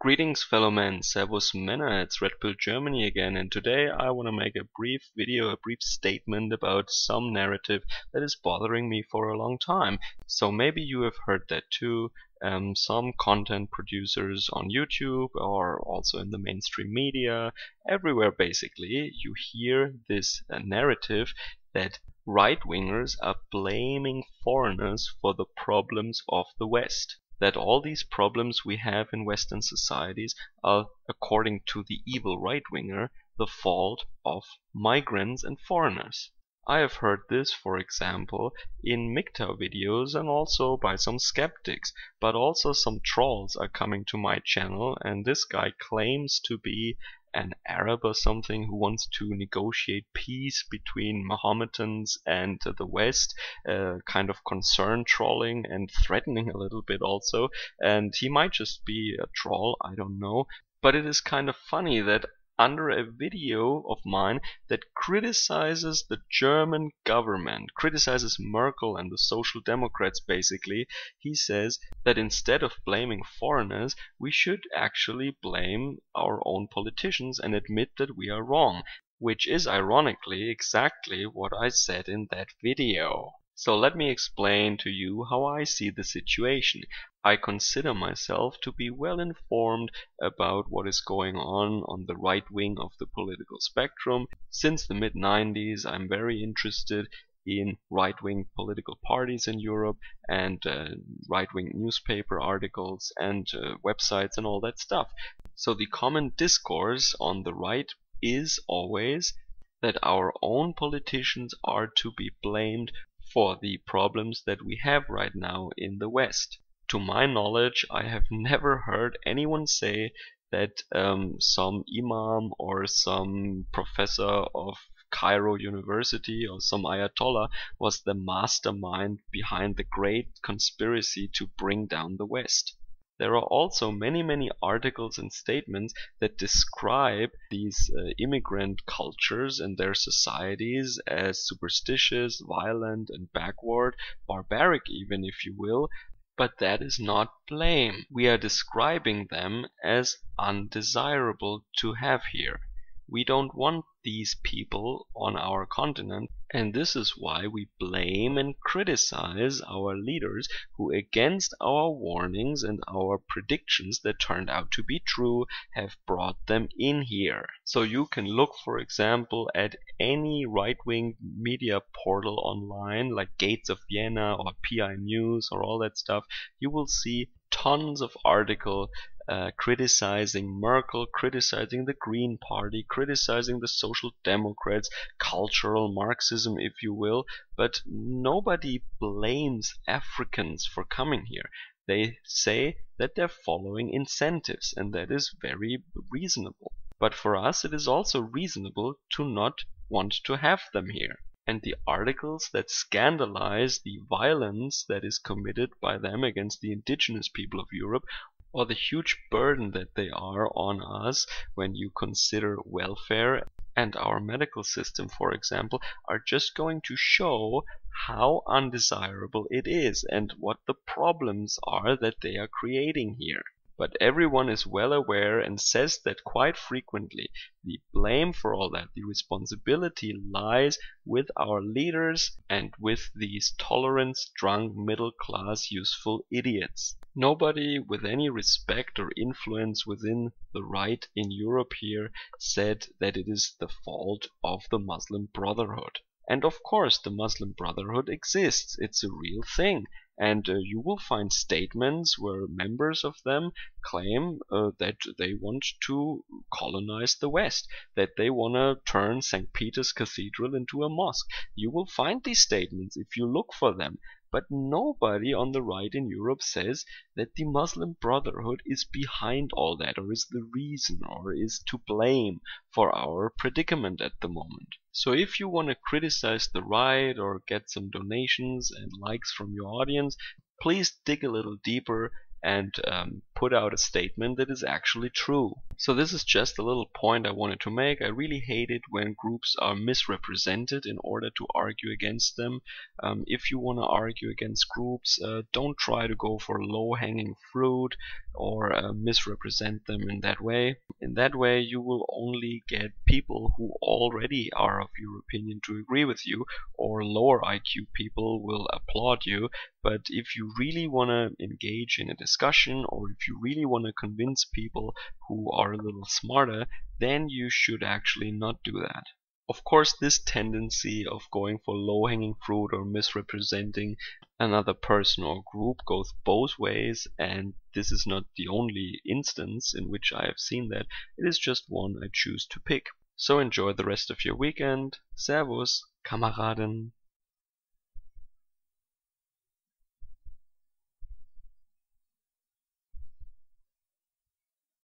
Greetings fellow men, Servus Männer, it's Red Pill Germany again, and today I want to make a brief video, a brief statement about some narrative that is bothering me for a long time. So maybe you have heard that too. Some content producers on YouTube or also in the mainstream media, everywhere basically, you hear this narrative that right-wingers are blaming foreigners for the problems of the West. That all these problems we have in Western societies are, according to the evil right-winger, the fault of migrants and foreigners. I have heard this, for example, in MGTOW videos and also by some skeptics, but also some trolls are coming to my channel, and this guy claims to be an Arab or something who wants to negotiate peace between Mohammedans and the West, kind of concern trolling and threatening a little bit also, and he might just be a troll, I don't know, but it is kind of funny that under a video of mine that criticizes the German government, criticizes Merkel and the Social Democrats basically, he says that instead of blaming foreigners, we should actually blame our own politicians and admit that we are wrong, which is ironically exactly what I said in that video. So let me explain to you how I see the situation. I consider myself to be well informed about what is going on the right wing of the political spectrum. Since the mid-90s, I'm very interested in right-wing political parties in Europe and right-wing newspaper articles and websites and all that stuff. So the common discourse on the right is always that our own politicians are to be blamed for the problems that we have right now in the West. To my knowledge, I have never heard anyone say that some imam or some professor of Cairo University or some Ayatollah was the mastermind behind the great conspiracy to bring down the West. There are also many articles and statements that describe these immigrant cultures and their societies as superstitious, violent and backward, barbaric even if you will, but that is not blame. We are describing them as undesirable to have here. We don't want these people on our continent, and this is why we blame and criticize our leaders who, against our warnings and our predictions that turned out to be true, have brought them in here. So you can look, for example, at any right-wing media portal online like Gates of Vienna or PI News or all that stuff. You will see tons of articles criticizing Merkel, criticizing the Green Party, criticizing the Social Democrats, cultural Marxism if you will, but nobody blames Africans for coming here. They say that they're following incentives, and that is very reasonable. But for us it is also reasonable to not want to have them here. And the articles that scandalize the violence that is committed by them against the indigenous people of Europe, or the huge burden that they are on us when you consider welfare and our medical system, for example, are just going to show how undesirable it is and what the problems are that they are creating here. But everyone is well aware and says that quite frequently. The blame for all that, the responsibility lies with our leaders and with these tolerant, drunk, middle-class, useful idiots. Nobody with any respect or influence within the right in Europe here said that it is the fault of the Muslim Brotherhood. And of course the Muslim Brotherhood exists, it's a real thing. And you will find statements where members of them claim that they want to colonize the West, that they want to turn St. Peters Cathedral into a mosque. You will find these statements if you look for them. But nobody on the right in Europe says that the Muslim Brotherhood is behind all that, or is the reason, or is to blame for our predicament at the moment. So if you want to criticize the right or get some donations and likes from your audience, please dig a little deeper and put out a statement that is actually true. So this is just a little point I wanted to make. I really hate it when groups are misrepresented in order to argue against them. If you want to argue against groups, don't try to go for low-hanging fruit or misrepresent them in that way. In that way, you will only get people who already are of your opinion to agree with you, or lower IQ people will applaud you. But if you really want to engage in a discussion, or if you really want to convince people who are a little smarter, then you should actually not do that. Of course, this tendency of going for low-hanging fruit or misrepresenting another person or group goes both ways, and this is not the only instance in which I have seen that. It is just one I choose to pick. So enjoy the rest of your weekend. Servus, Kameraden.